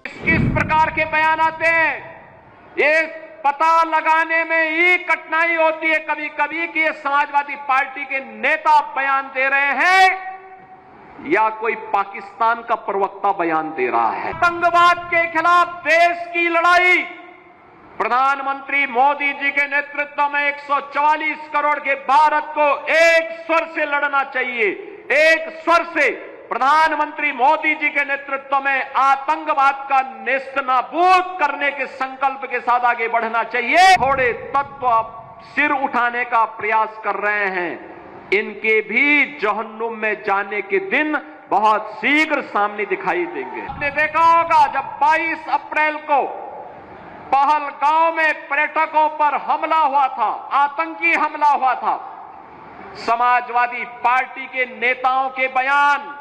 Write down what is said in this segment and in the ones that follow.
किस प्रकार के बयान आते हैं, ये पता लगाने में ही कठिनाई होती है कभी कभी कि ये समाजवादी पार्टी के नेता बयान दे रहे हैं या कोई पाकिस्तान का प्रवक्ता बयान दे रहा है। आतंकवाद के खिलाफ देश की लड़ाई प्रधानमंत्री मोदी जी के नेतृत्व में 144 करोड़ के भारत को एक स्वर से लड़ना चाहिए। एक स्वर से प्रधानमंत्री मोदी जी के नेतृत्व में आतंकवाद का नेस्तनाबूद करने के संकल्प के साथ आगे बढ़ना चाहिए। थोड़े तत्व सिर उठाने का प्रयास कर रहे हैं, इनके भी जहन्नुम में जाने के दिन बहुत शीघ्र सामने दिखाई देंगे। आपने देखा होगा जब 22 अप्रैल को पहलगांव में पर्यटकों पर हमला हुआ था, आतंकी हमला हुआ था, समाजवादी पार्टी के नेताओं के बयान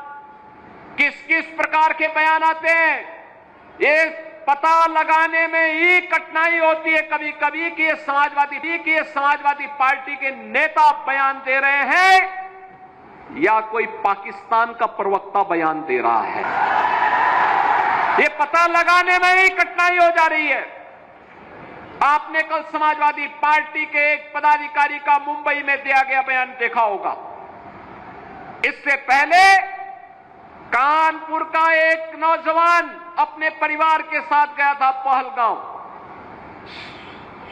किस किस प्रकार के बयान आते हैं, ये पता लगाने में ही कठिनाई होती है कभी कभी कि ये समाजवादी पार्टी के नेता बयान दे रहे हैं या कोई पाकिस्तान का प्रवक्ता बयान दे रहा है। ये पता लगाने में ही कठिनाई हो जा रही है। आपने कल समाजवादी पार्टी के एक पदाधिकारी का मुंबई में दिया गया बयान देखा होगा। इससे पहले कानपुर का एक नौजवान अपने परिवार के साथ गया था पहलगांव,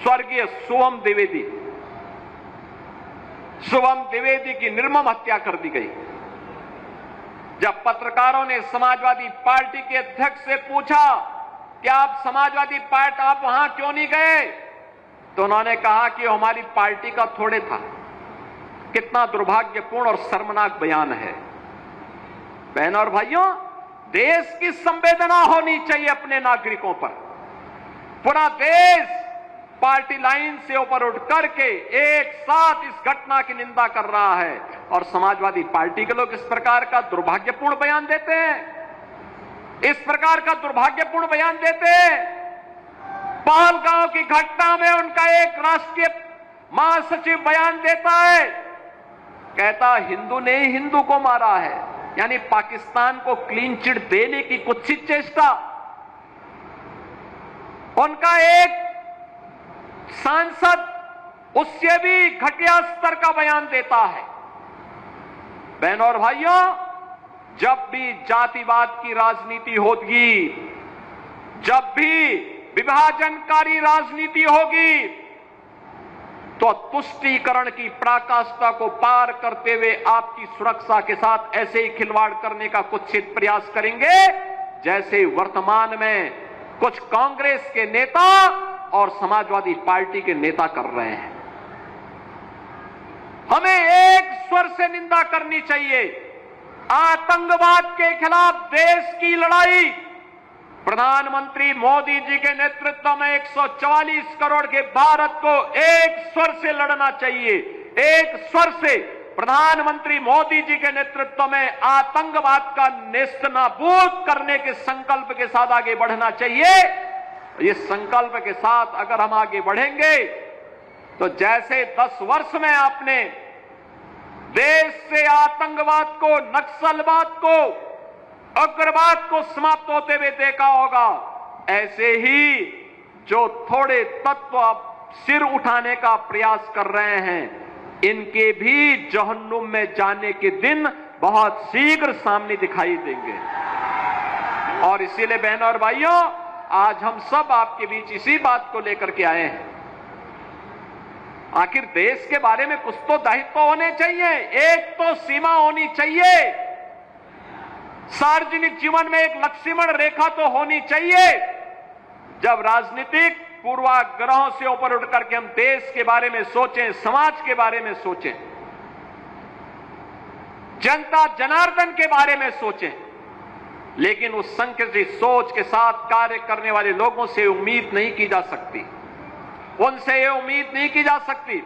स्वर्गीय शुभम द्विवेदी की निर्मम हत्या कर दी गई। जब पत्रकारों ने समाजवादी पार्टी के अध्यक्ष से पूछा कि आप समाजवादी पार्टी आप वहां क्यों नहीं गए, तो उन्होंने कहा कि हमारी पार्टी का थोड़े था। कितना दुर्भाग्यपूर्ण और शर्मनाक बयान है। बहनों और भाइयों, देश की संवेदना होनी चाहिए अपने नागरिकों पर। पूरा देश पार्टी लाइन से ऊपर उठ करके एक साथ इस घटना की निंदा कर रहा है और समाजवादी पार्टी के लोग इस प्रकार का दुर्भाग्यपूर्ण बयान देते हैं, इस प्रकार का दुर्भाग्यपूर्ण बयान देते हैं। पहलगांव की घटना में उनका एक राष्ट्रीय महासचिव बयान देता है, कहता हिंदू ने ही हिंदू को मारा है, यानी पाकिस्तान को क्लीन चिट देने की कुत्सित चेष्टा। उनका एक सांसद उससे भी घटिया स्तर का बयान देता है। बहनों और भाइयों, जब भी जातिवाद की राजनीति होगी, जब भी विभाजनकारी राजनीति होगी, तो तुष्टीकरण की पराकाष्ठा को पार करते हुए आपकी सुरक्षा के साथ ऐसे ही खिलवाड़ करने का कुत्सित प्रयास करेंगे जैसे वर्तमान में कुछ कांग्रेस के नेता और समाजवादी पार्टी के नेता कर रहे हैं। हमें एक स्वर से निंदा करनी चाहिए। आतंकवाद के खिलाफ देश की लड़ाई प्रधानमंत्री मोदी जी के नेतृत्व में 144 करोड़ के भारत को एक स्वर से लड़ना चाहिए। एक स्वर से प्रधानमंत्री मोदी जी के नेतृत्व में आतंकवाद का नेस्तनाबूद करने के संकल्प के साथ आगे बढ़ना चाहिए। इस संकल्प के साथ अगर हम आगे बढ़ेंगे तो जैसे 10 वर्ष में आपने देश से आतंकवाद को, नक्सलवाद को, उग्रवाद को समाप्त होते हुए देखा होगा, ऐसे ही जो थोड़े तत्व सिर उठाने का प्रयास कर रहे हैं, इनके भी जहन्नुम में जाने के दिन बहुत शीघ्र सामने दिखाई देंगे। और इसीलिए बहनों और भाइयों, आज हम सब आपके बीच इसी बात को लेकर के आए हैं। आखिर देश के बारे में कुछ तो दायित्व होने चाहिए, एक तो सीमा होनी चाहिए। सार्वजनिक जीवन में एक लक्ष्मण रेखा तो होनी चाहिए। जब राजनीतिक पूर्वाग्रहों से ऊपर उठ करके हम देश के बारे में सोचें, समाज के बारे में सोचें, जनता जनार्दन के बारे में सोचें, लेकिन उस संकुचित सोच के साथ कार्य करने वाले लोगों से उम्मीद नहीं की जा सकती, उनसे ये उम्मीद नहीं की जा सकती